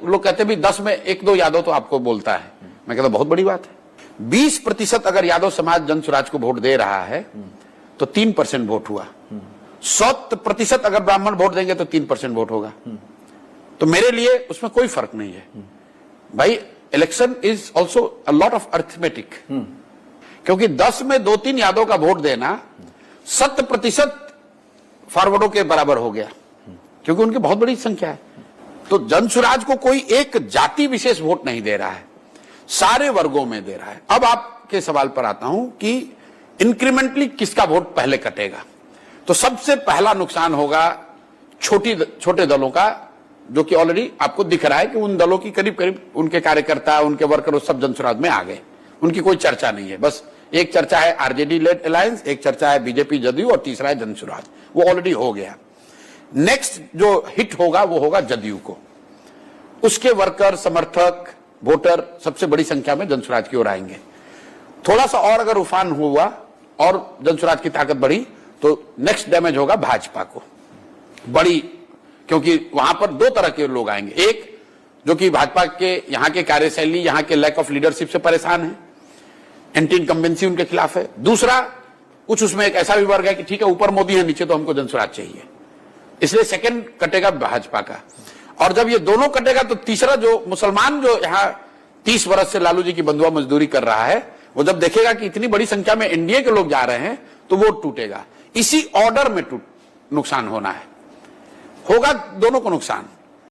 लोग कहते हैं भी 10 में 1-2 यादव तो आपको बोलता है। मैं कहता बहुत बड़ी बात है। 20% अगर यादव समाज जनसुराज को वोट दे रहा है तो 3% वोट हुआ। 100% अगर ब्राह्मण वोट देंगे तो 3% वोट होगा। तो मेरे लिए उसमें कोई फर्क नहीं है भाई। Election is also a lot of arithmetic, क्योंकि 10 में 2-3 यादव का वोट देना 100% फॉरवर्डों के बराबर हो गया, क्योंकि उनकी बहुत बड़ी संख्या है। तो जनसुराज को कोई एक जाति विशेष वोट नहीं दे रहा है, सारे वर्गों में दे रहा है। अब आपके सवाल पर आता हूं कि इंक्रीमेंटली किसका वोट पहले कटेगा। तो सबसे पहला नुकसान होगा छोटे दलों का, जो कि ऑलरेडी आपको दिख रहा है कि उन दलों की करीब करीब उनके कार्यकर्ता, उनके वर्कर सब जनसुराज में आ गए। उनकी कोई चर्चा नहीं है, बस एक चर्चा है आरजेडी लेड अलायंस, एक चर्चा है बीजेपी जदयू, और तीसरा है जनसुराज। वो ऑलरेडी हो गया। नेक्स्ट जो हिट होगा वो होगा जदयू को। उसके वर्कर, समर्थक, वोटर सबसे बड़ी संख्या में जनसुराज की ओर आएंगे। थोड़ा सा और अगर उफान हुआ और जनसुराज की ताकत बढ़ी तो नेक्स्ट डैमेज होगा भाजपा को बड़ी, क्योंकि वहां पर 2 तरह के लोग आएंगे। एक जो कि भाजपा के यहां के कार्यशैली, यहां के लैक ऑफ लीडरशिप से परेशान है, एंटी इनकम्बेंसी उनके खिलाफ है। दूसरा कुछ उसमें एक ऐसा भी वर्ग है कि ठीक है ऊपर मोदी है, नीचे तो हमको जनसुराज चाहिए, इसलिए सेकंड कटेगा भाजपा का। और जब ये दोनों कटेगा तो तीसरा जो मुसलमान जो यहाँ 30 वर्ष से लालू जी की बंधुआ मजदूरी कर रहा है, वो जब देखेगा कि इतनी बड़ी संख्या में एनडीए के लोग जा रहे हैं तो वो टूटेगा। इसी ऑर्डर में नुकसान होना है, होगा दोनों को नुकसान।